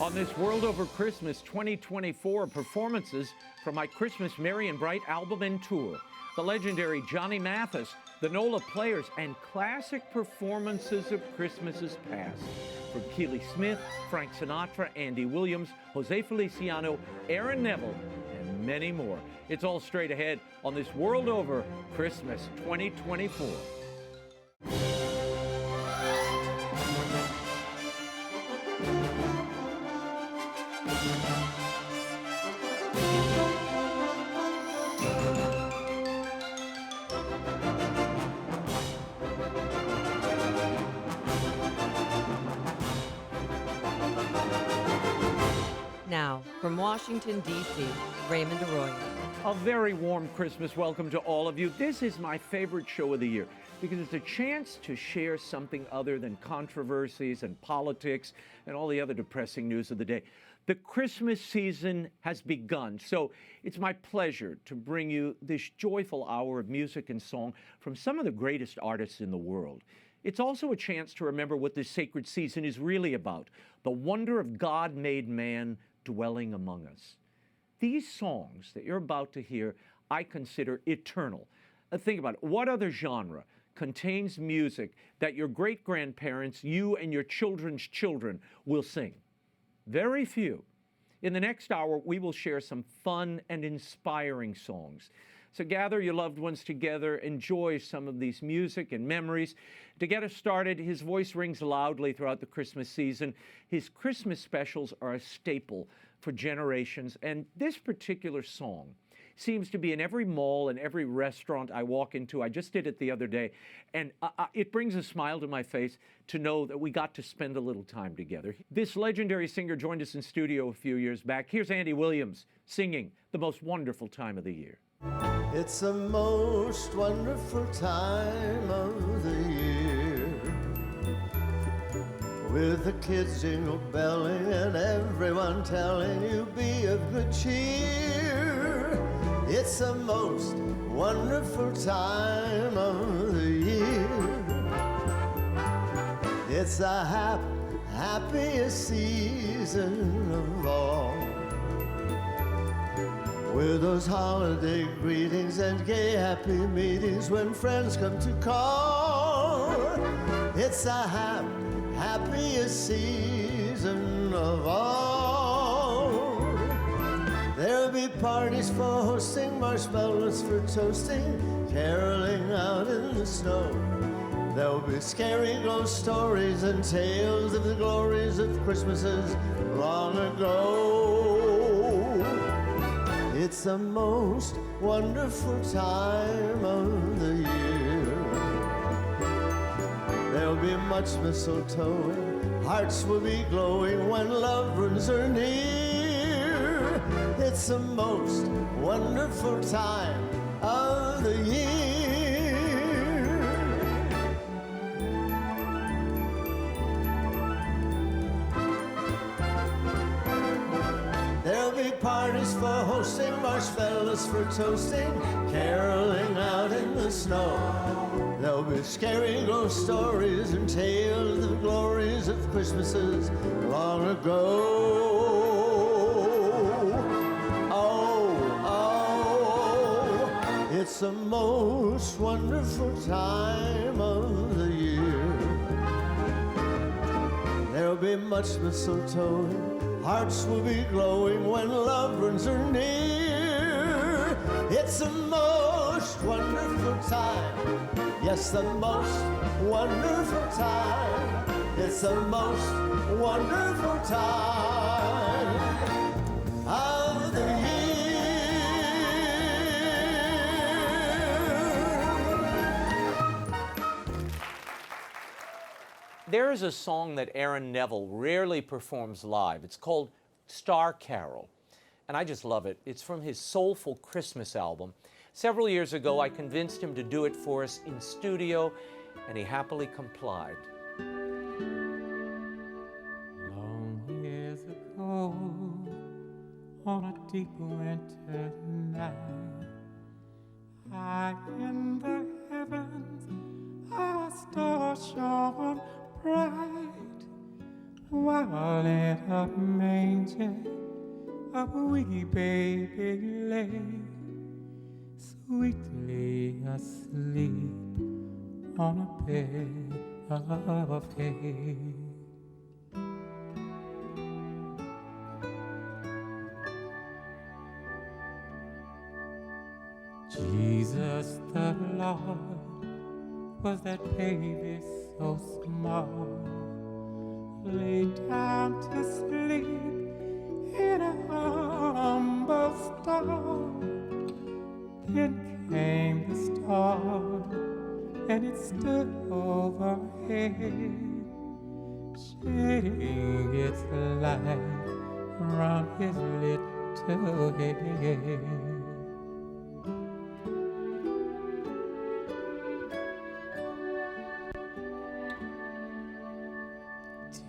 On this World Over Christmas 2024, performances from my Christmas Merry and Bright album and tour, the legendary Johnny Mathis, the NOLA Players, and classic performances of Christmases past from Keely Smith, Frank Sinatra, Andy Williams, Jose Feliciano, Aaron Neville, and many more. It's all straight ahead on this World Over Christmas 2024. Now, from Washington, D.C., Raymond Arroyo. A very warm Christmas welcome to all of you. This is my favorite show of the year because it's a chance to share something other than controversies and politics and all the other depressing news of the day. The Christmas season has begun, so it's my pleasure to bring you this joyful hour of music and song from some of the greatest artists in the world. It's also a chance to remember what this sacred season is really about, the wonder of God made man dwelling among us. These songs that you're about to hear, I consider eternal. Think about it. What other genre contains music that your great-grandparents, you and your children's children will sing? Very few. In the next hour, we will share some fun and inspiring songs. So gather your loved ones together, enjoy some of these music and memories. To get us started, his voice rings loudly throughout the Christmas season. His Christmas specials are a staple for generations, and this particular song seems to be in every mall and every restaurant I walk into. I just did it the other day, and it brings a smile to my face to know that we got to spend a little time together. This legendary singer joined us in studio a few years back. Here's Andy Williams singing The Most Wonderful Time of the Year. It's the most wonderful time of the year, with the kids jingle belling and everyone telling you be of good cheer. It's the most wonderful time of the year. It's the happiest season of all, with those holiday greetings and gay happy meetings when friends come to call. It's the happiest season of all. There'll be parties for hosting, marshmallows for toasting, caroling out in the snow. There'll be scary ghost stories and tales of the glories of Christmases long ago. It's the most wonderful time of the year. There'll be much mistletoeing, hearts will be glowing when loved ones are near. It's the most wonderful time of the year. There'll be parties for hosting, marshmallows for toasting, caroling out in the snow. There'll be scary ghost stories and tales of the glories of Christmases long ago. Oh, it's the most wonderful time of the year. There'll be much mistletoeing, hearts will be glowing when loved ones are near. It's the most wonderful time. Yes, the most wonderful time. It's the most wonderful time of the year. There is a song that Aaron Neville rarely performs live. It's called Star Carol, and I just love it. It's from his Soulful Christmas album. Several years ago, I convinced him to do it for us in studio, and he happily complied. Long years ago, on a deep winter night, high in the heavens, a star shone bright. while in a manger a wee baby lay, sweetly asleep on a bed of hay. Jesus the Lord was that baby so small, lay down to sleep in a humble stall. Then came the storm, and it stood overhead, shedding its light around his little head.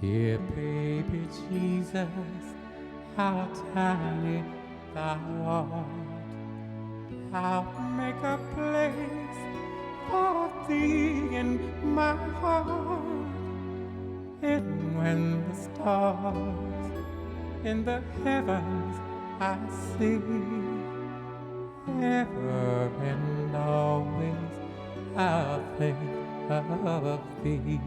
Dear baby Jesus, how tiny thou art, I'll make a place for thee in my heart. And when the stars in the heavens I see, ever and always I'll think of thee.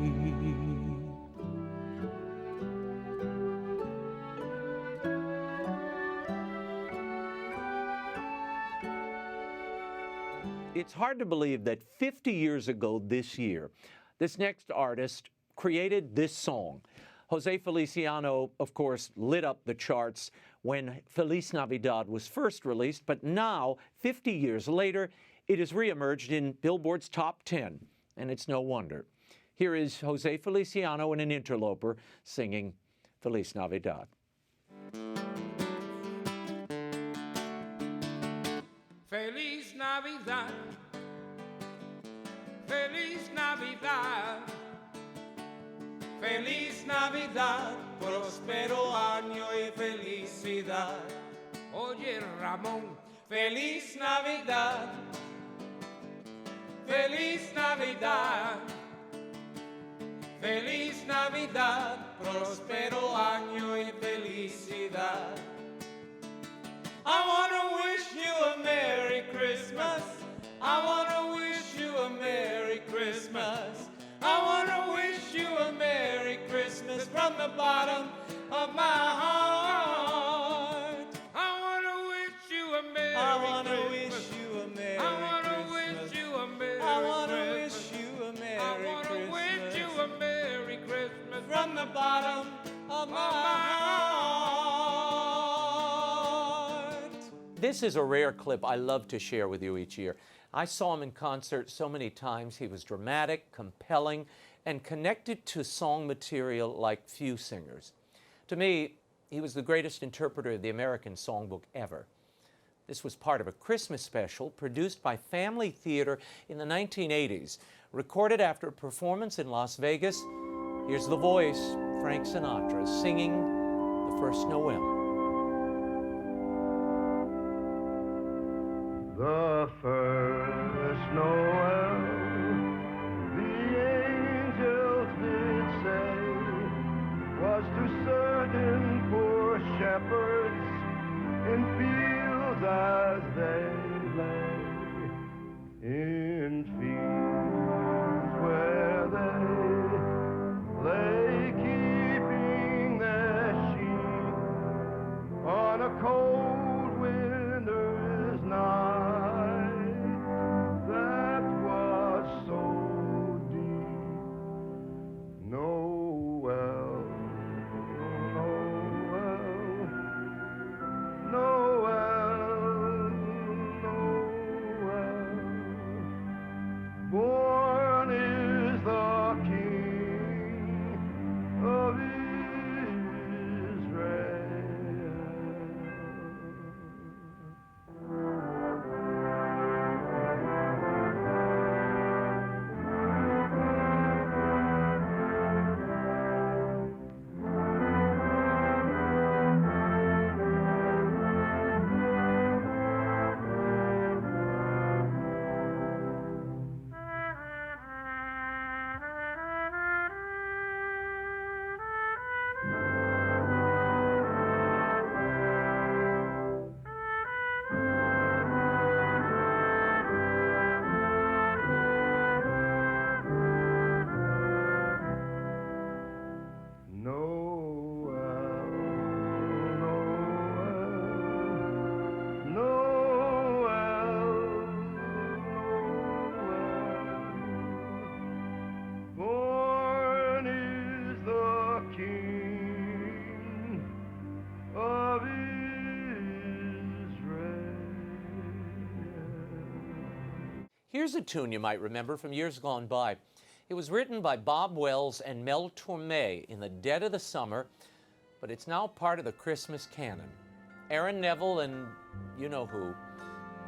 It's hard to believe that 50 years ago this year, this next artist created this song. Jose Feliciano, of course, lit up the charts when Feliz Navidad was first released, but now, 50 years later, it has reemerged in Billboard's top 10, and it's no wonder. Here is Jose Feliciano and an interloper singing Feliz Navidad. Feliz Navidad, Feliz Navidad, Feliz Navidad, próspero año y felicidad. Oye Ramón, Feliz Navidad, Feliz Navidad, Feliz Navidad, próspero año y felicidad. I want to wish you a Merry Christmas. I want to wish you a Merry Christmas. I want to wish you a Merry Christmas from the bottom of my heart. I want to wish you a Merry Christmas. I want to wish you a Merry Christmas. I want to wish you a Merry Christmas. I want to wish you a Merry Christmas. I want to wish you a Merry Christmas from the bottom of my heart. This is a rare clip I love to share with you each year. I saw him in concert so many times. He was dramatic, compelling, and connected to song material like few singers. To me, he was the greatest interpreter of the American songbook ever. This was part of a Christmas special produced by Family Theater in the 1980s, recorded after a performance in Las Vegas. Here's the voice, Frank Sinatra, singing The First Noel. The first Noel, the angels did say, was to certain poor shepherds in fields as they lay, in fields where they lay keeping their sheep on a cold winter's night. Here's a tune you might remember from years gone by. It was written by Bob Wells and Mel Torme in the dead of the summer, but it's now part of the Christmas canon. Aaron Neville and you know who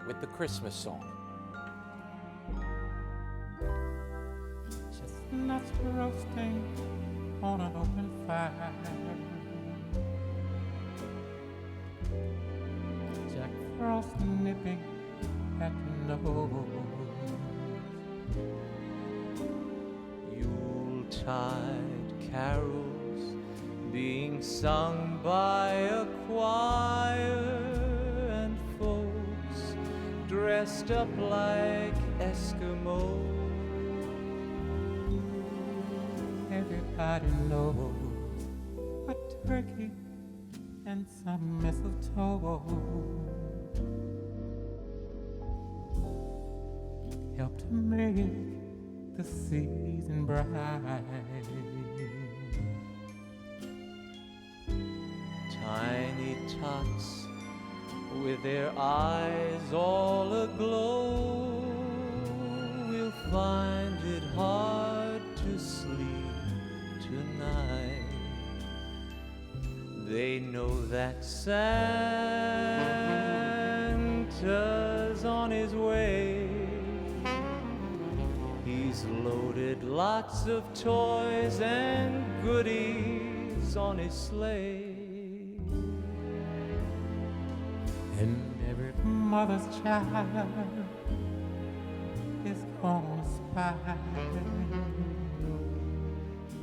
with the Christmas song. Chestnuts roasting on an open fire. Jack Frost nipping at your nose. Yuletide carols being sung by a choir, and folks dressed up like Eskimos. Everybody knows a turkey and some mistletoe help to make the season bright. Tiny tots with their eyes all aglow will find it hard to sleep tonight. They know that Santa's on his way. He's loaded lots of toys and goodies on his sleigh. And every mother's child is gonna spy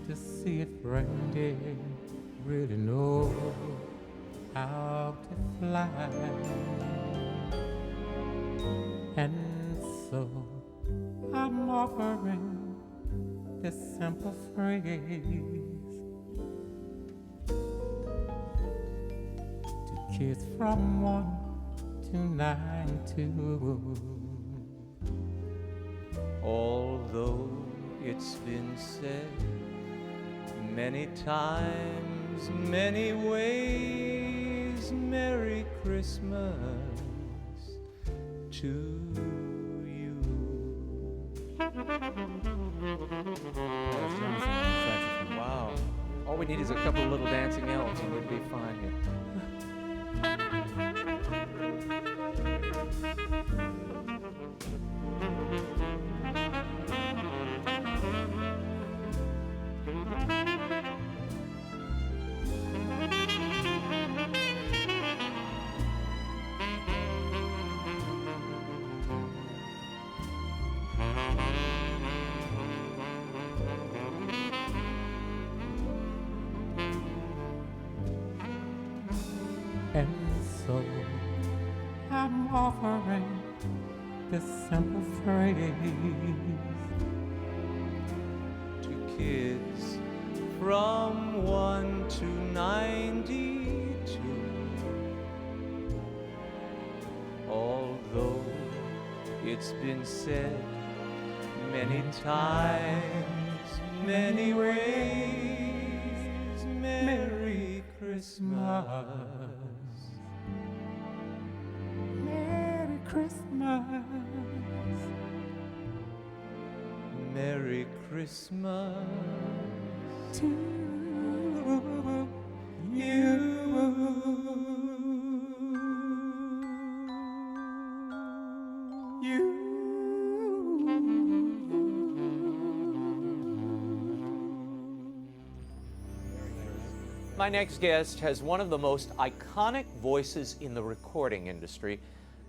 to see if reindeer really know how to fly. And so I'm offering this simple phrase to kids from 1 to 92. Although it's been said many times, many ways, Merry Christmas to you. Wow. All we need is a couple of little dancing elves and we'd be fine here. And so I'm offering this simple phrase To kids from 1 to 92. Although it's been said many times, many ways, Merry Christmas. Merry Christmas. Merry Christmas To you. My next guest has one of the most iconic voices in the recording industry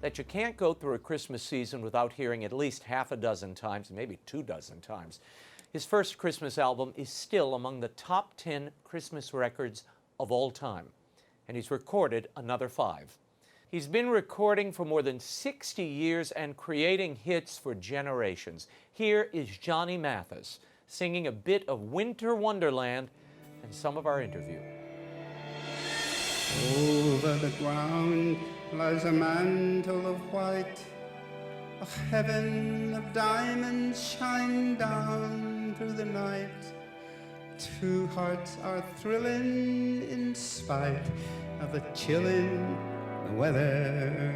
that you can't go through a Christmas season without hearing at least half a dozen times, maybe 24 times. His first Christmas album is still among the top 10 Christmas records of all time, and he's recorded another 5. He's been recording for more than 60 years and creating hits for generations. Here is Johnny Mathis singing a bit of Winter Wonderland and some of our interview. Over the ground lies a mantle of white. A heaven of diamonds shine down through the night. Two hearts are thrilling in spite of the chilling weather.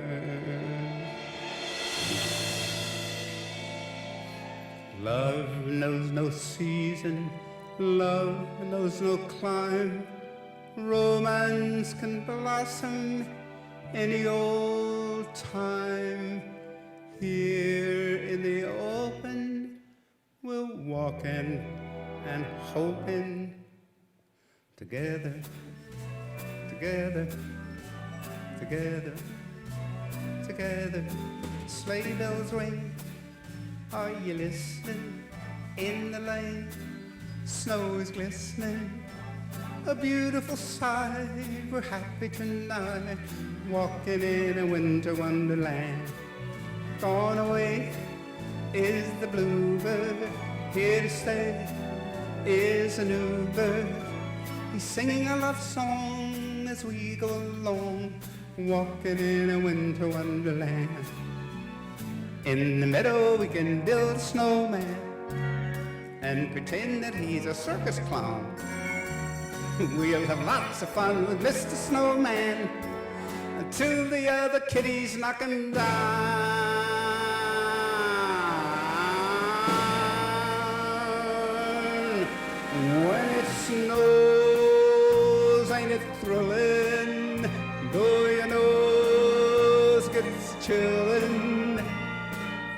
Love knows no season, love knows no clime. Romance can blossom any old time. Here in the open, we're walking and hoping together, together, together, together. Sleigh bells ring, are you listening? In the lane, snow is glistening, a beautiful sight. We're happy tonight, walking in a winter wonderland. Gone away is the bluebird, here to stay is a new bird. He's singing a love song as we go along, walking in a winter wonderland. In the meadow we can build a snowman and pretend that he's a circus clown. We'll have lots of fun with Mr. Snowman until the other kitties knock him down. When it snows, ain't it thrilling? Though your nose gets chillin',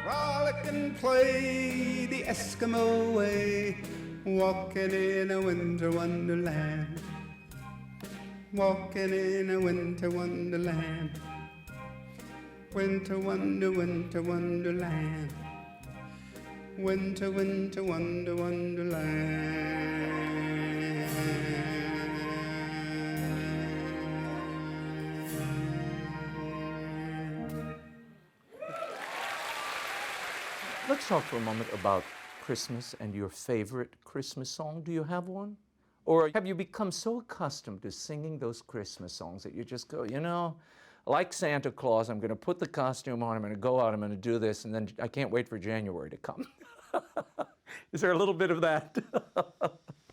frolic and play the Eskimo way, walking in a winter wonderland, walking in a winter wonderland, winter wonderland, winter wonderland. Let's talk for a moment about Christmas and your favorite Christmas song. Do you have one? Or have you become so accustomed to singing those Christmas songs that you just go, you know, like Santa Claus, I'm going to put the costume on, I'm going to go out, I'm going to do this, and then I can't wait for January to come. Is there a little bit of that?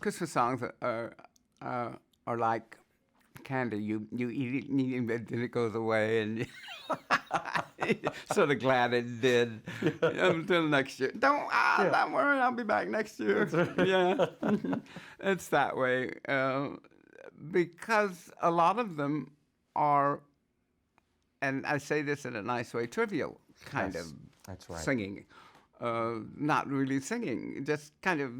Christmas songs are like candy. You eat it, and then it goes away, and sort of glad it did until next year. Don't worry, I'll be back next year. Yeah, it's that way because a lot of them are, and I say this in a nice way, trivial kind of that's right. singing, not really singing, just kind of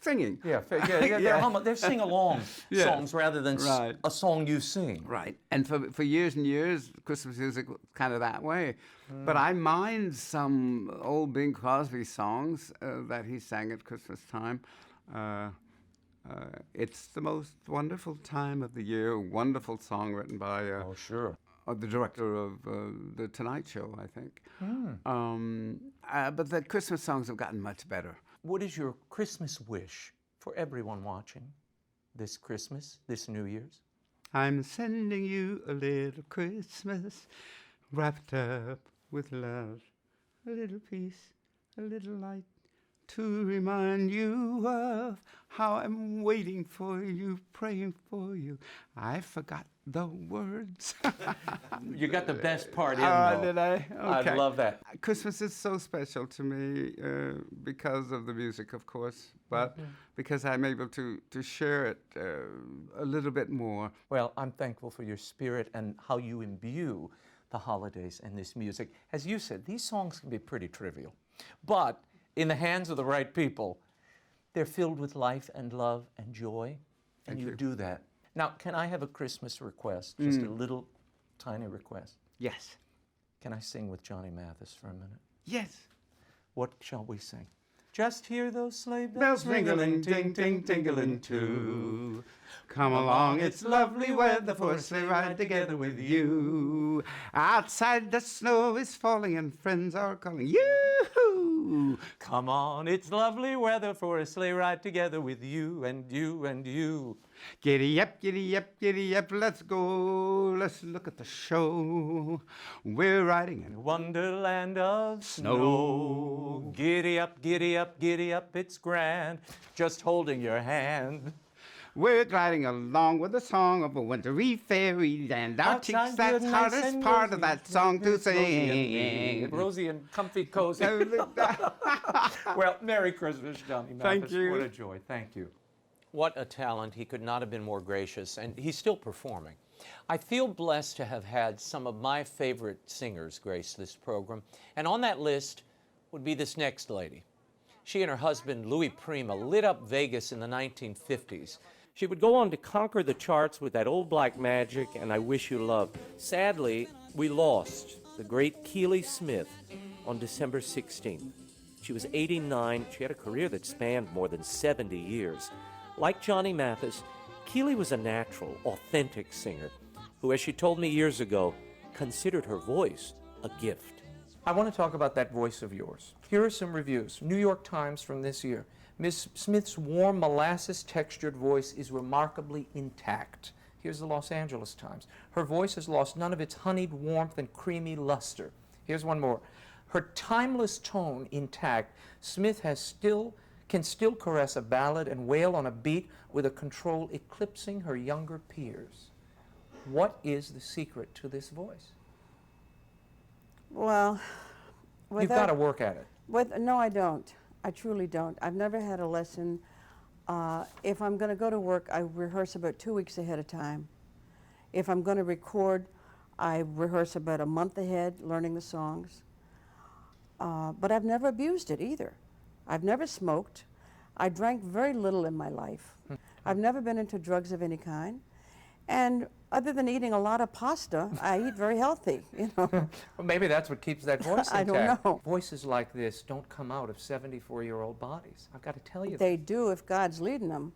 singing. They're sing-along Yeah. songs rather than Right. a song you sing. Right. And for years and years, Christmas music was kind of that way. But I mind some old Bing Crosby songs that he sang at Christmas time. It's the most wonderful time of the year. Wonderful song written by Oh, sure. the director of The Tonight Show, I think. But the Christmas songs have gotten much better. What is your Christmas wish for everyone watching this Christmas, this New Year's? I'm sending you a little Christmas wrapped up with love, a little peace, a little light to remind you of how I'm waiting for you, praying for you. I forgot the words. You got the best part in, though. Did I? Okay. I love that. Christmas is so special to me because of the music, of course, but because I'm able to share it a little bit more. Well, I'm thankful for your spirit and how you imbue the holidays and this music. As you said, these songs can be pretty trivial, but in the hands of the right people, they're filled with life and love and joy, and you do that. Now, can I have a Christmas request? Just a little tiny request. Yes. Can I sing with Johnny Mathis for a minute? Yes. What shall we sing? Just hear those sleigh Bells bells ringling, ting, ting, tingling too. Come along, it's lovely weather for a sleigh ride together with you. Outside the snow is falling and friends are calling you. Come on, it's lovely weather for a sleigh ride together with you and you and you. Giddy up, giddy up, giddy up, let's go. Let's look at the show. We're riding in Wonderland of snow. Giddy up, it's grand. Just holding your hand. We're gliding along with the song of a wintry fairyland. Our cheeks, that's hardest part of that song to sing. Rosy and comfy, cozy. Well, Merry Christmas, Johnny Mathis. Thank you. What a joy. Thank you. What a talent. He could not have been more gracious, and he's still performing. I feel blessed to have had some of my favorite singers grace this program, and on that list would be this next lady. She and her husband, Louis Prima, lit up Vegas in the 1950s. She would go on to conquer the charts with that old black magic and I Wish You Love. Sadly, we lost the great Keely Smith on December 16th. She was 89. She had a career that spanned more than 70 years. Like Johnny Mathis, Keely was a natural, authentic singer who, as she told me years ago, considered her voice a gift. I want to talk about that voice of yours. Here are some reviews. New York Times from this year. Miss Smith's warm, molasses-textured voice is remarkably intact. Here's the Los Angeles Times. Her voice has lost none of its honeyed warmth and creamy luster. Here's one more. Her timeless tone intact, Smith can still caress a ballad and wail on a beat with a control eclipsing her younger peers. What is the secret to this voice? Well, You've got to work at it. No, I don't. I truly don't. I've never had a lesson. If I'm going to go to work, I rehearse about 2 weeks ahead of time. If I'm going to record, I rehearse about a month ahead, learning the songs. But I've never abused it either. I've never smoked. I drank very little in my life. I've never been into drugs of any kind. And other than eating a lot of pasta, I eat very healthy, you know. Well, maybe that's what keeps that voice intact. I don't know. Voices like this don't come out of 74-year-old bodies. I've got to tell you They do if God's leading them.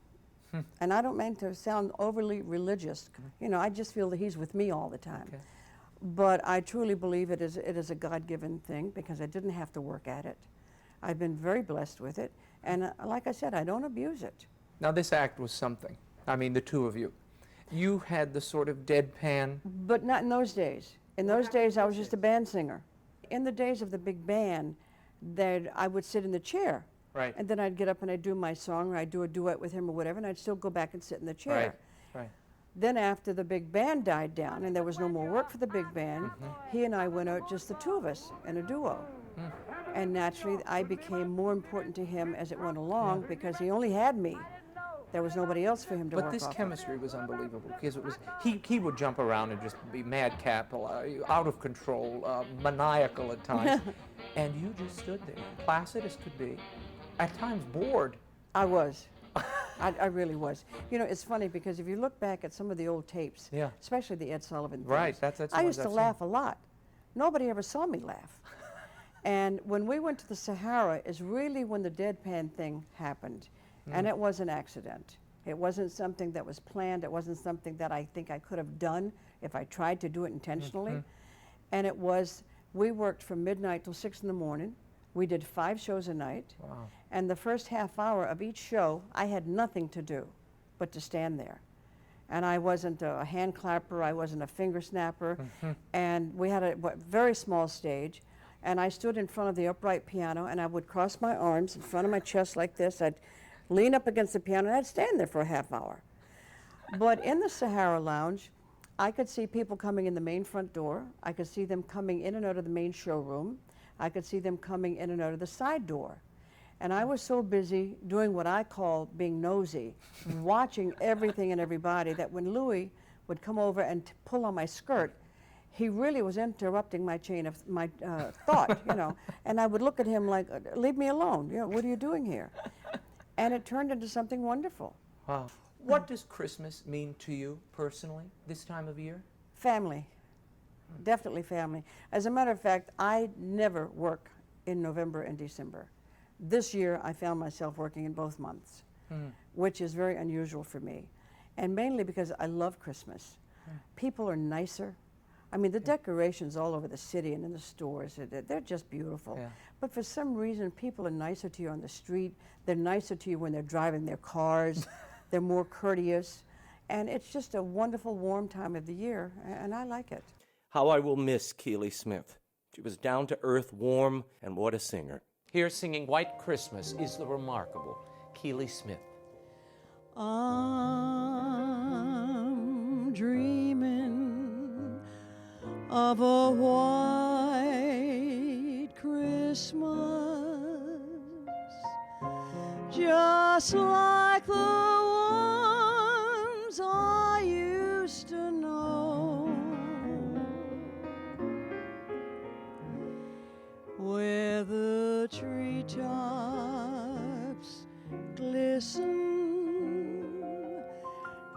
And I don't mean to sound overly religious. You know, I just feel that He's with me all the time. Okay. But I truly believe it is a God-given thing because I didn't have to work at it. I've been very blessed with it. And like I said, I don't abuse it. Now, this act was something. I mean, the two of you. You had the sort of deadpan. But not in those days. In those days, I was just a band singer. In the days of the big band, that I would sit in the chair. Right. And then I'd get up and I'd do my song, or I'd do a duet with him or whatever, and I'd still go back and sit in the chair. Right. Then after the big band died down and there was no more work for the big band, he and I went out, just the two of us, in a duo. And naturally, I became more important to him as it went along because he only had me. There was nobody else for him to work But this off of. chemistry was unbelievable because it was he would jump around and just be madcap, out of control, maniacal at times, and you just stood there, placid as could be, at times bored. I was. I really was. You know, it's funny because if you look back at some of the old tapes, Yeah. especially the Ed Sullivan things, Right, that's I the used ones to I've laugh seen. a lot. Nobody ever saw me laugh. And when we went to the Sahara is really when the deadpan thing happened. And it was an accident. It wasn't something that was planned. It wasn't something that I think I could have done if I tried to do it intentionally. And it was, we worked from midnight till 6 in the morning. We did 5 shows a night. Wow. And the first half hour of each show, I had nothing to do but to stand there. And I wasn't a hand clapper, I wasn't a finger snapper. And we had a very small stage. And I stood in front of the upright piano and I would cross my arms in front of my chest like this. I'd lean up against the piano and I'd stand there for a half hour. But in the Sahara Lounge, I could see people coming in the main front door. I could see them coming in and out of the main showroom. I could see them coming in and out of the side door. And I was so busy doing what I call being nosy, watching everything and everybody, that when Louis would come over and pull on my skirt, he really was interrupting my chain of thought, you know. And I would look at him like, leave me alone, you know, what are you doing here? And it turned into something wonderful. Wow. What does Christmas mean to you personally this time of year? Family, definitely family. As a matter of fact, I never work in November and December. This year, I found myself working in both months, which is very unusual for me. And mainly because I love Christmas. People are nicer. I mean, the decorations all over the city and in the stores, they're just beautiful. Yeah. But for some reason, people are nicer to you on the street. They're nicer to you when they're driving their cars. They're more courteous. And it's just a wonderful, warm time of the year, and I like it. How I will miss Keely Smith. She was down to earth, warm, and what a singer. Here singing White Christmas is the remarkable Keely Smith. I'm dreaming of a white Christmas, just like the ones I used to know, where the treetops glisten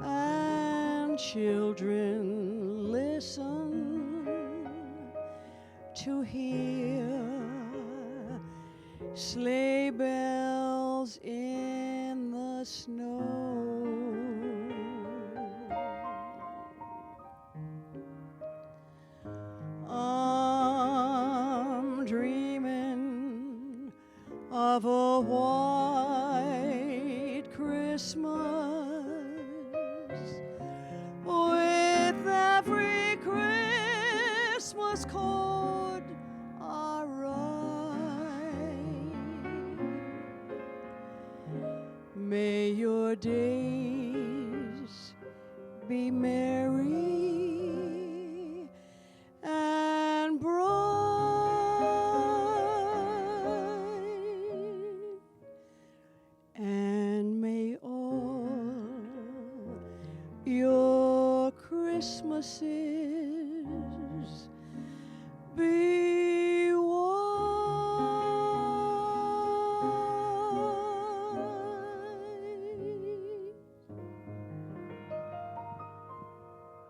and children listen to hear sleigh bells in the snow. I'm dreaming of a white Christmas, with every Christmas chord I write. May your days be merry and bright, and may all your Christmases be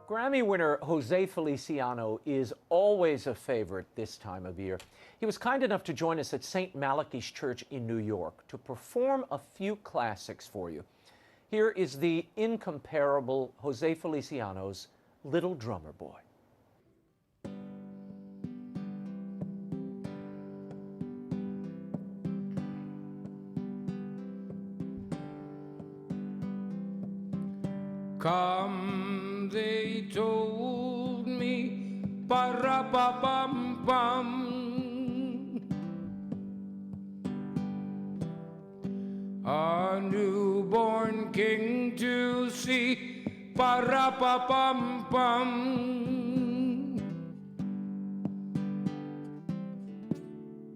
Grammy winner Jose Feliciano is always a favorite this time of year. He was kind enough to join us at St. Malachi's Church in New York to perform a few classics for you. Here is the incomparable Jose Feliciano's Little Drummer Boy. Come, they told me, ba-ra-ba-bum-bum. A newborn king to see, ba-ra-ba-bum-bum.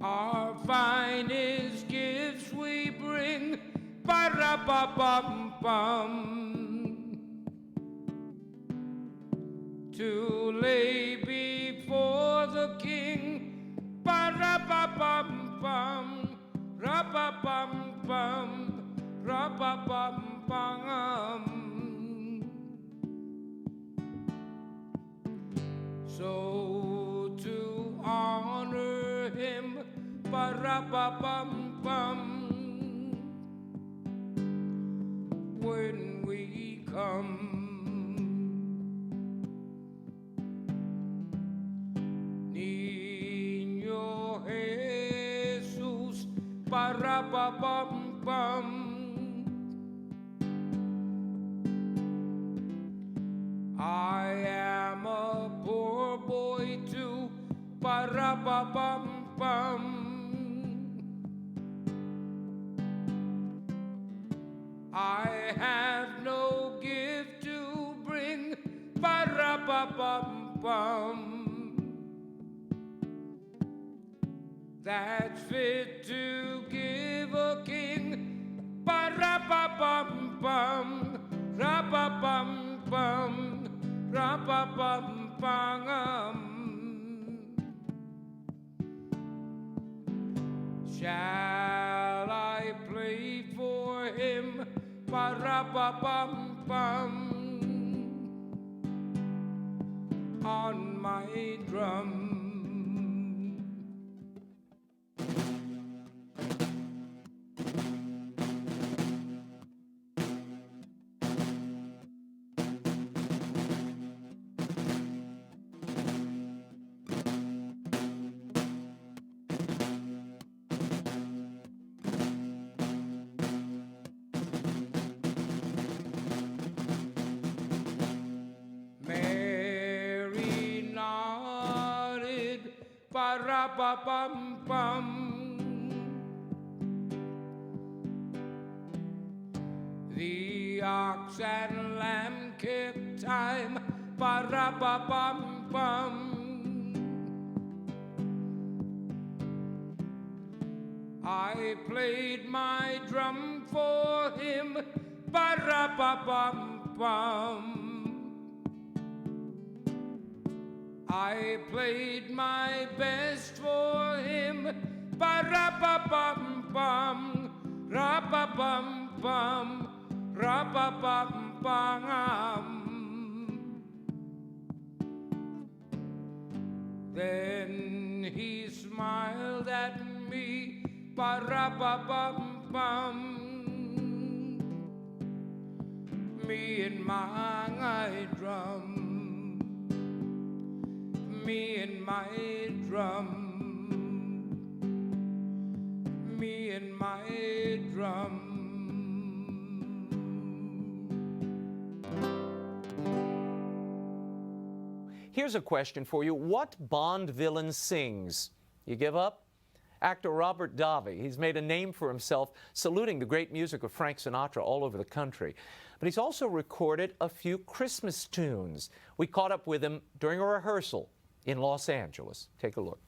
Our finest gifts we bring, ba-ra-ba-bum-bum. To lay before the king, ba-ra-ba-bum-bum, ra-ba-bum-bum, ra-ba-bum-bum. So to honor him, ba-ra-ba-bum-bum, when we come, ba-ra-ba-bum-bum. I am a poor boy too, ba-ra-ba-bum-bum. I have no gift to bring, ba-ra-ba-bum-bum, that's fit to give a king, ba-ra-ba-bum-bum, ra-ba-bum-bum, ra-ba-bum-bum. Shall I play for him, ba-ra-ba-bum-bum, on my drum? Ba-ra-ba-bum-bum. The ba-ra-ba-bum-bum. I played my drum for him, ba-ra-ba-bum-bum. I played my best for him, ba-ra-ba-bum-bum, ra-ba-bum-bum, ra-ba-bum-bum. Then he smiled at me, ba-ra-ba-bum-bum. Me and my drum, me and my drum, me and my drum. Here's a question for you. What Bond villain sings? You give up? Actor Robert Davi. He's made a name for himself saluting the great music of Frank Sinatra all over the country. But he's also recorded a few Christmas tunes. We caught up with him during a rehearsal in Los Angeles. Take a look.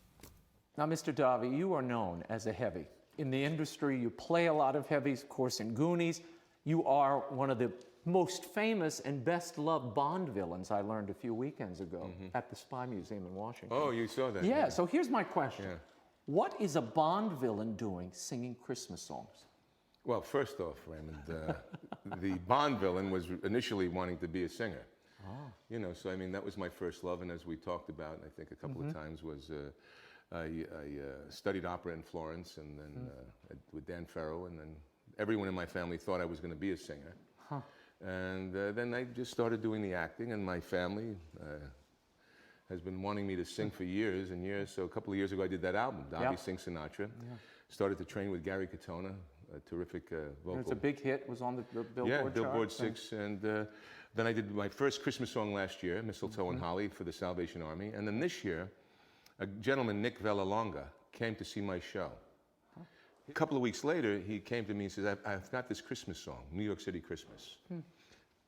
Now, Mr. Davi, you are known as a heavy. In the industry, you play a lot of heavies, of course, in Goonies. You are one of the most famous and best-loved Bond villains, I learned a few weekends ago at the Spy Museum in Washington. Oh, you saw that? Yeah, so here's my question. Yeah. What is a Bond villain doing singing Christmas songs? Well, first off, Raymond, the Bond villain was initially wanting to be a singer. Oh. You know, so I mean, that was my first love, and as we talked about, I think a couple of times, was I studied opera in Florence, and then with Dan Farrow, and then everyone in my family thought I was going to be a singer. Huh. And then I just started doing the acting, and my family has been wanting me to sing for years and years. So a couple of years ago, I did that album, Davi Sings Sinatra. Yeah. Started to train with Gary Katona, a terrific vocal. It's a big hit, was on the Billboard Yeah, chart. Billboard 6. And then I did my first Christmas song last year, Mistletoe and Holly, for the Salvation Army. And then this year, a gentleman, Nick Vallelonga, came to see my show. A couple of weeks later, he came to me and says, I've got this Christmas song, New York City Christmas.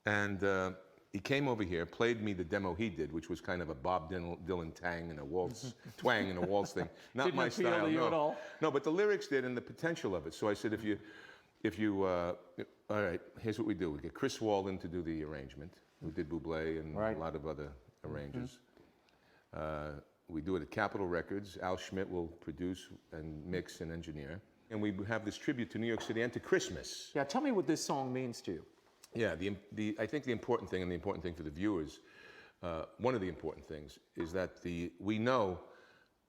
And he came over here, played me the demo he did, which was kind of a Bob Dylan tang and a waltz, twang and a waltz thing. Not Didn't my appeal style, to you no. at all? No, but the lyrics did and the potential of it. So I said, if you, all right, here's what we do. We get Chris Walden to do the arrangement, who did Bublé and a lot of other arrangers. We do it at Capitol Records. Al Schmidt will produce and mix and engineer. And we have this tribute to New York City and to Christmas. Yeah, tell me what this song means to you. Yeah, I think the important thing, and the important thing for the viewers, one of the important things is that we know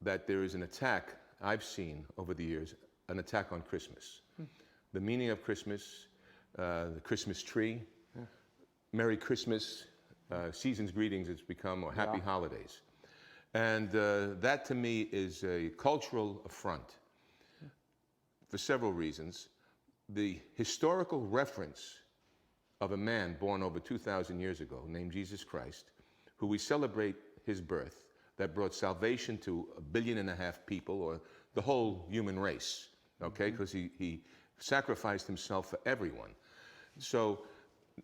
that there is an attack I've seen over the years, an attack on Christmas. The meaning of Christmas, the Christmas tree, Merry Christmas, season's greetings it's become, or Happy Holidays. And that to me is a cultural affront for several reasons. The historical reference of a man born over 2,000 years ago named Jesus Christ, who we celebrate his birth, that brought salvation to 1.5 billion people, or the whole human race, okay? Because he sacrificed himself for everyone. So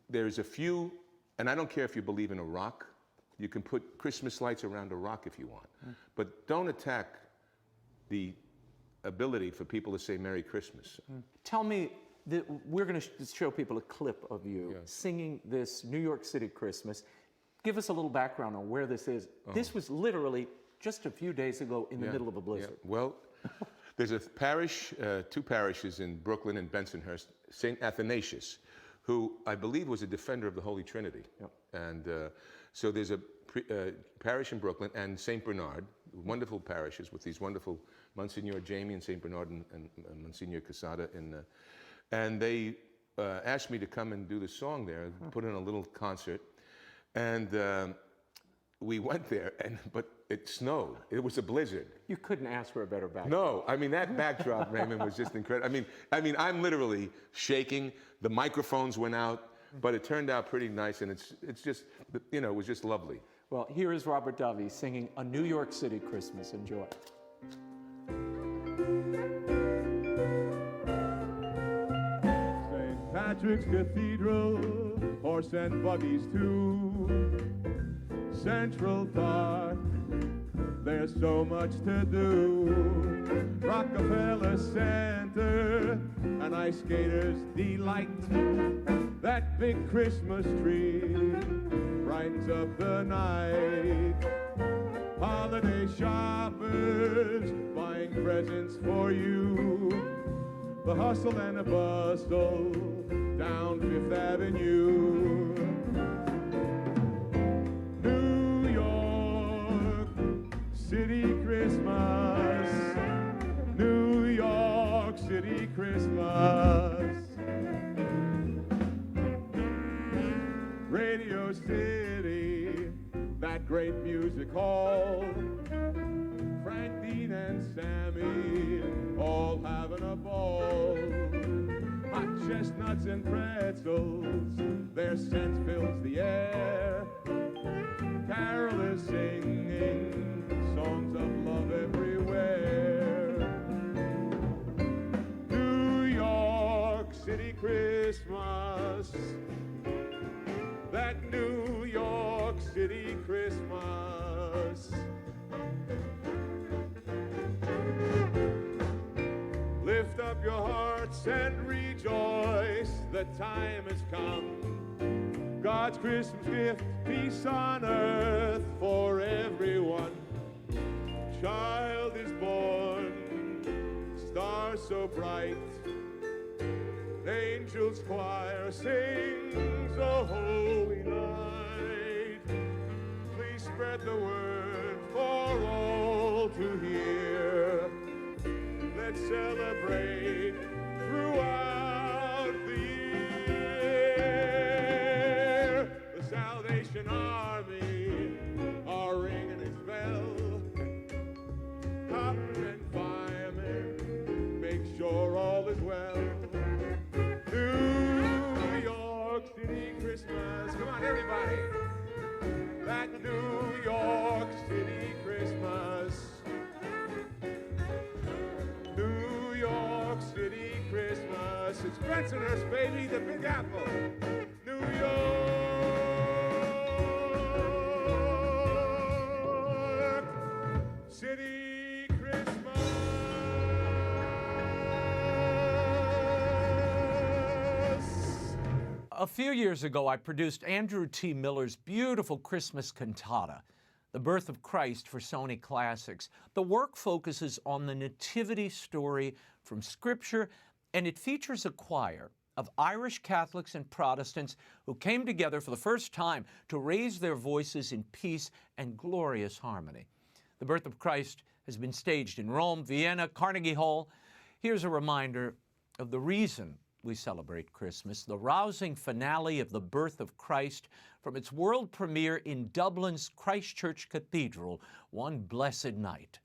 there's a few, and I don't care if you believe in a rock, you can put Christmas lights around a rock if you want, but don't attack the ability for people to say Merry Christmas. Tell me, we're going to show people a clip of you singing this New York City Christmas. Give us a little background on where this is. This was literally just a few days ago in the middle of a blizzard. Yeah. Well, there's a parish, 2 parishes in Brooklyn and Bensonhurst, St. Athanasius, who I believe was a defender of the Holy Trinity. And so there's a parish in Brooklyn and St. Bernard, wonderful parishes with these wonderful Monsignor Jamie and St. Bernard and Monsignor Casada. And they asked me to come and do the song there, put in a little concert. And we went there, but it snowed. It was a blizzard. You couldn't ask for a better backdrop. No, I mean, that backdrop, Raymond, was just incredible. I mean, I'm literally shaking. The microphones went out, but it turned out pretty nice, and it's just, you know, it was just lovely. Well, here is Robert Davi singing A New York City Christmas. Enjoy. St. Patrick's Cathedral, horse and buggies too. Central Park. There's so much to do. Rockefeller Center, an ice skater's delight. That big Christmas tree brightens up the night. Holiday shoppers buying presents for you. The hustle and the bustle down Fifth Avenue. New York City Christmas, New York City Christmas. Radio City, that great music hall. Frank, Dean, and Sammy all having a ball. Hot chestnuts and pretzels, their scent fills the air. Carol is singing songs of love everywhere. New York City Christmas, that New York City Christmas. Lift up your hearts and rejoice, the time has come. God's Christmas gift, peace on earth for everyone. Child is born, stars so bright. Angels choir sings a holy night. Please spread the word for all to hear. Let's celebrate throughout the year. The Salvation Army are ringing its bell. Cops and firemen make sure all is well. New York City Christmas. Come on, everybody. That New York City Christmas. New York City Christmas. It's Bensonhurst, baby, the Big Apple. New York City Christmas. A few years ago, I produced Andrew T. Miller's beautiful Christmas cantata, The Birth of Christ, for Sony Classics. The work focuses on the nativity story from Scripture, and it features a choir of Irish Catholics and Protestants who came together for the first time to raise their voices in peace and glorious harmony. The Birth of Christ has been staged in Rome, Vienna, Carnegie Hall. Here's a reminder of the reason we celebrate Christmas, the rousing finale of The Birth of Christ from its world premiere in Dublin's Christ Church Cathedral one blessed night.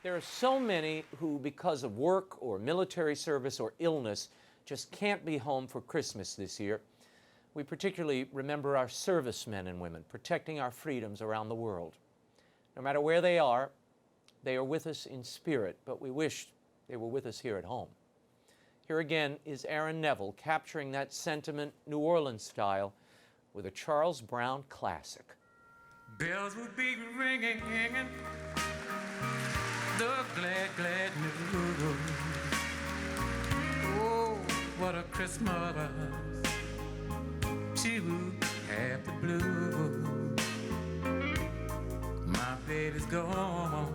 There are so many who, because of work or military service or illness, just can't be home for Christmas this year. We particularly remember our servicemen and women protecting our freedoms around the world. No matter where they are with us in spirit, but we wish they were with us here at home. Here again is Aaron Neville capturing that sentiment New Orleans style with a Charles Brown classic. Bells will be ringing, the glad, glad news. Oh, what a Christmas to have the blues. My baby's gone,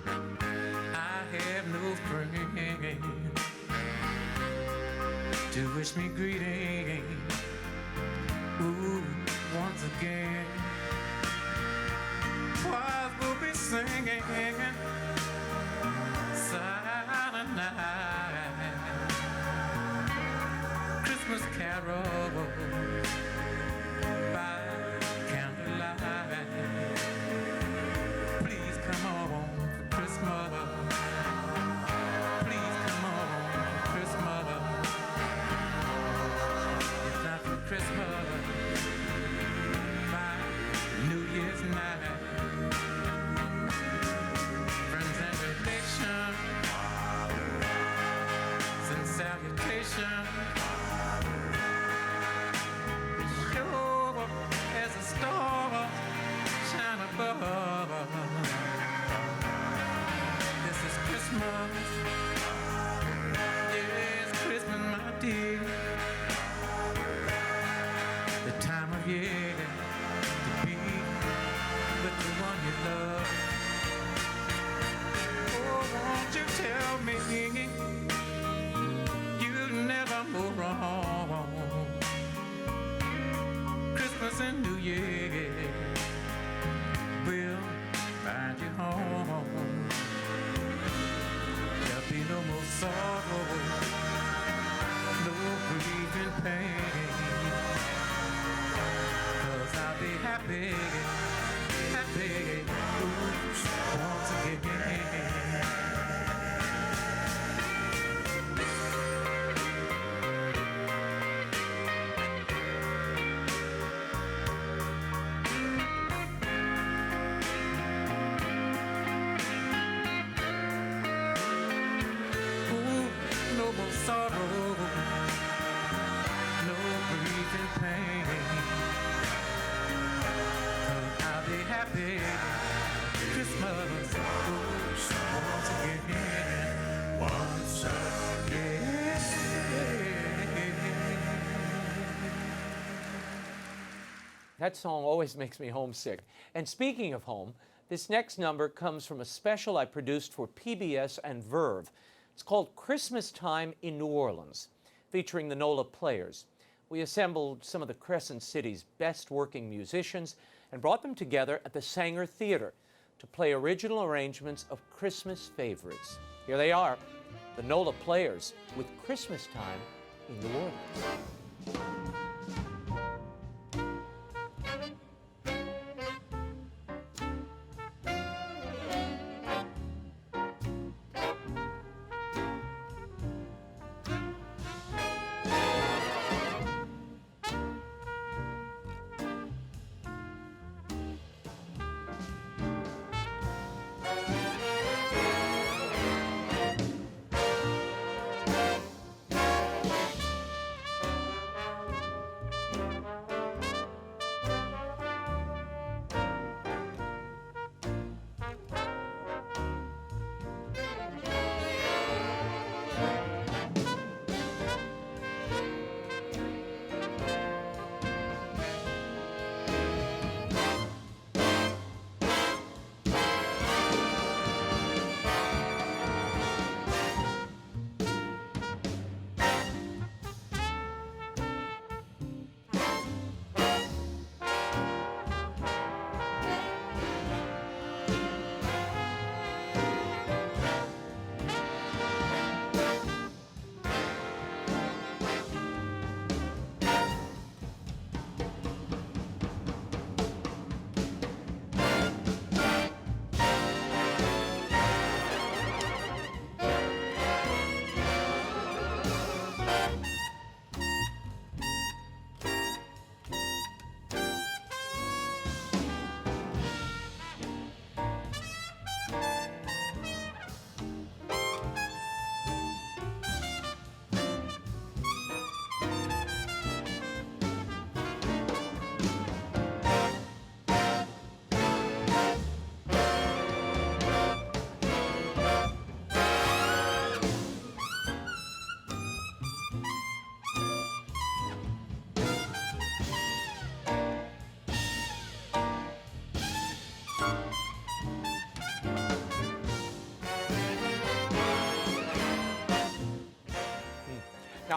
I have no friend to wish me greeting. Ooh, once again, choirs will be singing silent night, Christmas carols by candlelight. Please come on for Christmas. Please come on for Christmas. If not for Christmas, by New Year's night. Friends and relations, send salutations. Show up as a star, shine above. This is Christmas. Yes, Christmas, my dear. The time of year to be with the one you love. Oh, won't you tell me you'll never go wrong? Christmas and New Year will find you home. There'll be no more sorrow, no grief and pain. 'Cause I'll be happy, happy, ooh, once again. Ooh, no more sorrow, no grief and pain. I'll be happy Christmas once again. Once again. That song always makes me homesick. And speaking of home, this next number comes from a special I produced for PBS and Verve. It's called Christmas Time in New Orleans, featuring the NOLA Players. We assembled some of the Crescent City's best working musicians and brought them together at the Sanger Theater to play original arrangements of Christmas favorites. Here they are, the NOLA Players with Christmas Time in New Orleans.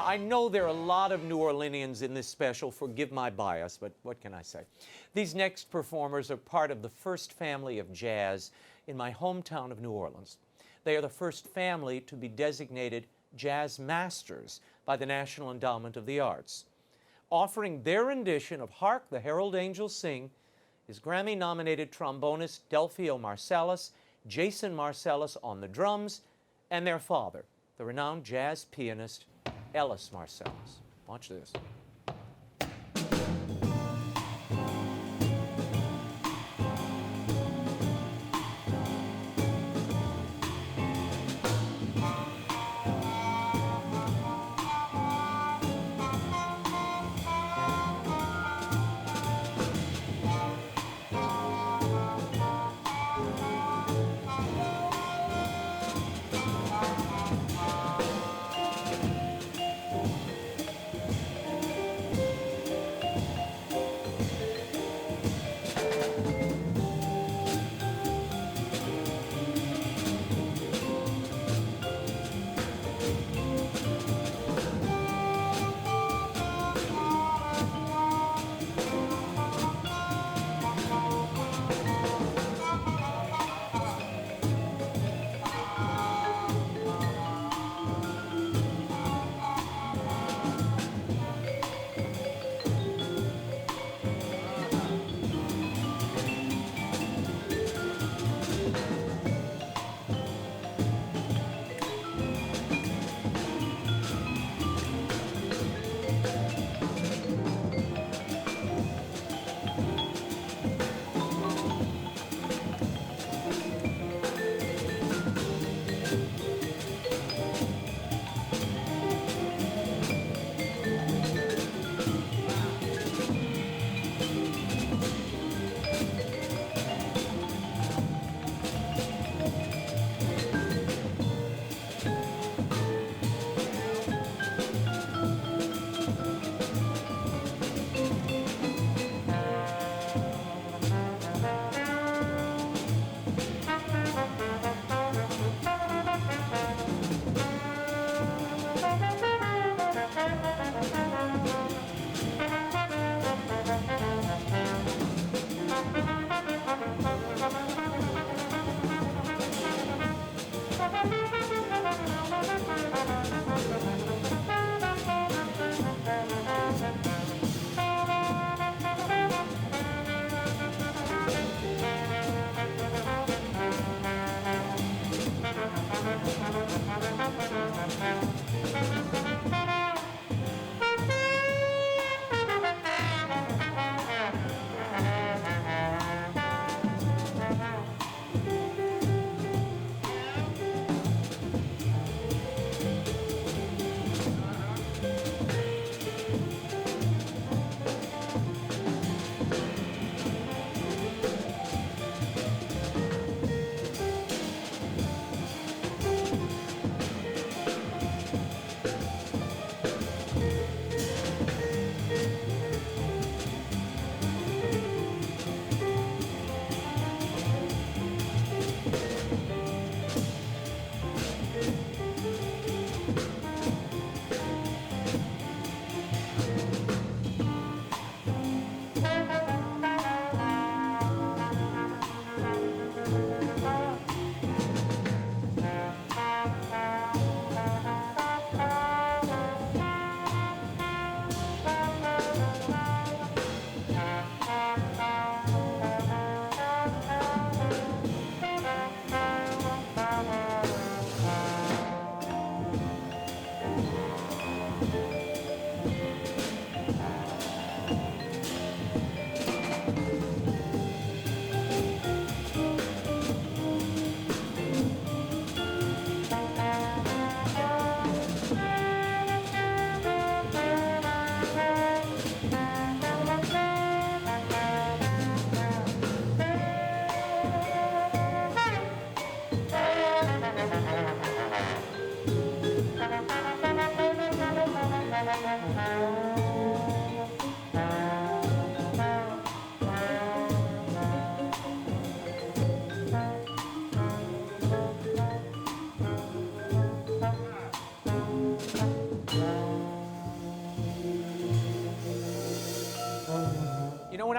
I know there are a lot of New Orleanians in this special. Forgive my bias, but what can I say? These next performers are part of the first family of jazz in my hometown of New Orleans. They are the first family to be designated Jazz Masters by the National Endowment of the Arts. Offering their rendition of Hark the Herald Angels Sing is Grammy-nominated trombonist Delphio Marsalis, Jason Marsalis on the drums, and their father, the renowned jazz pianist Ellis Marsalis. Watch this.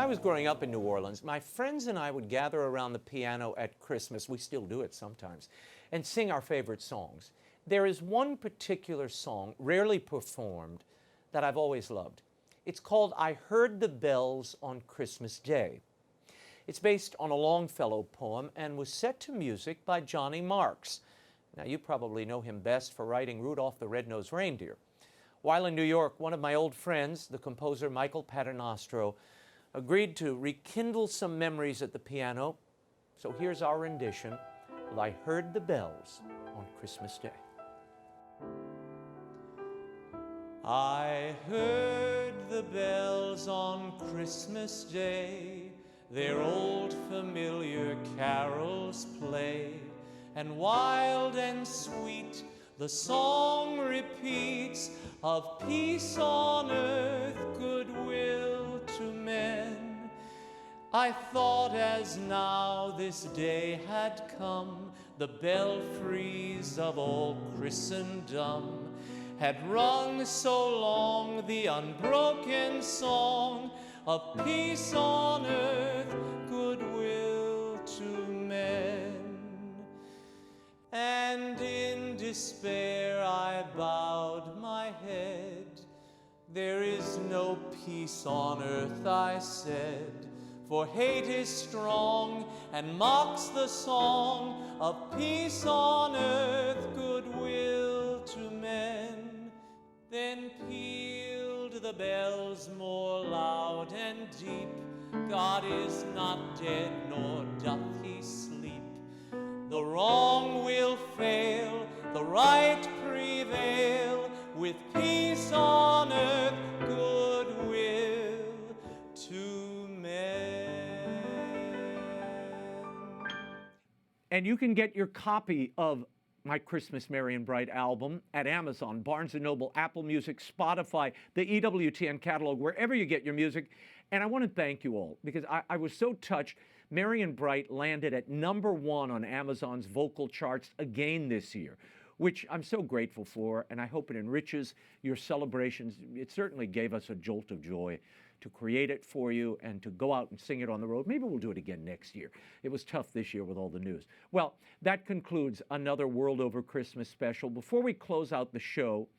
was growing up in New Orleans, my friends and I would gather around the piano at Christmas, we still do it sometimes, and sing our favorite songs. There is one particular song, rarely performed, that I've always loved. It's called I Heard the Bells on Christmas Day. It's based on a Longfellow poem and was set to music by Johnny Marks. Now, you probably know him best for writing Rudolph the Red-Nosed Reindeer. While in New York, one of my old friends, the composer Michael Paternostro, agreed to rekindle some memories at the piano. So here's our rendition of I Heard the Bells on Christmas Day. I heard the bells on Christmas Day, their old familiar carols play, and wild and sweet the song repeats of peace on earth, goodwill to men. I thought as now this day had come, the belfries of all Christendom had rung so long the unbroken song of peace on earth, goodwill to men. And in despair I bowed my head. There is no peace on earth, I said, for hate is strong and mocks the song of peace on earth, goodwill to men. Then pealed the bells more loud and deep. God is not dead, nor doth he sleep. The wrong will fail, the right prevail, with peace on earth, goodwill to men. And you can get your copy of my Christmas Merry and Bright album at Amazon, Barnes & Noble, Apple Music, Spotify, the EWTN catalog, wherever you get your music. And I want to thank you all because I was so touched. Merry and Bright landed at #1 on Amazon's vocal charts again this year, which I'm so grateful for, and I hope it enriches your celebrations. It certainly gave us a jolt of joy to create it for you and to go out and sing it on the road. Maybe we'll do it again next year. It was tough this year with all the news. Well, that concludes another World Over Christmas special. Before we close out the show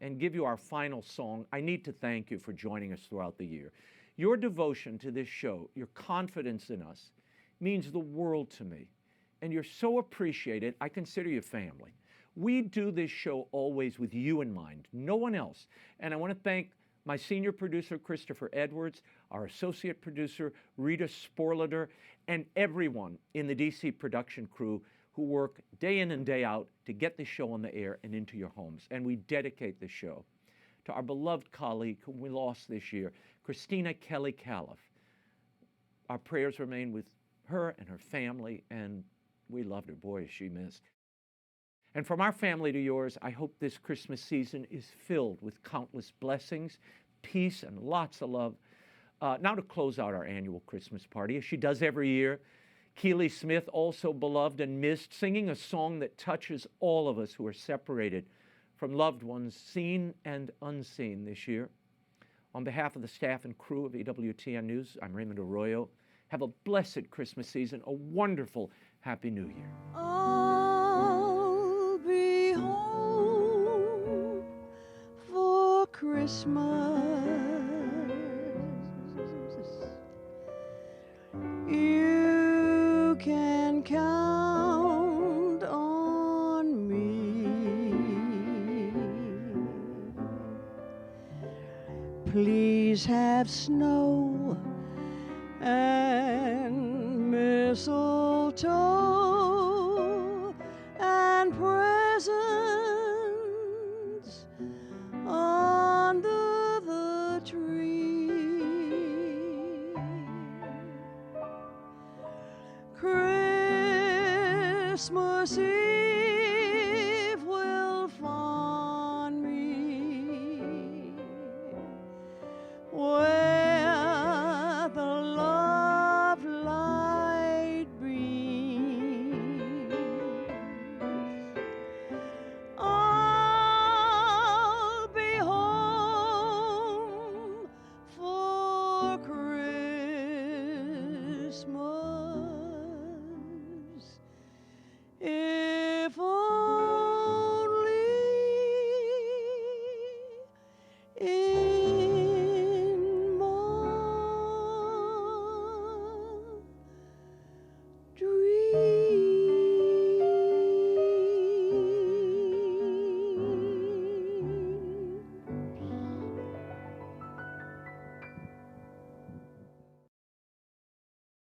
and give you our final song, I need to thank you for joining us throughout the year. Your devotion to this show, your confidence in us, means the world to me. And you're so appreciated. I consider you family. We do this show always with you in mind, no one else. And I want to thank my senior producer, Christopher Edwards, our associate producer, Rita Sporlader, and everyone in the DC production crew who work day in and day out to get this show on the air and into your homes. And we dedicate this show to our beloved colleague whom we lost this year, Christina Kelly Califf. Our prayers remain with her and her family, and we loved her. Boy, is she missed. And from our family to yours, I hope this Christmas season is filled with countless blessings, peace, and lots of love. Now to close out our annual Christmas party, as she does every year, Keely Smith, also beloved and missed, singing a song that touches all of us who are separated from loved ones, seen and unseen this year. On behalf of the staff and crew of EWTN News, I'm Raymond Arroyo. Have a blessed Christmas season, a wonderful Happy New Year. I'll be home for Christmas. You can count on me. Please have snow and mistletoe and presents under the tree. Christmas Eve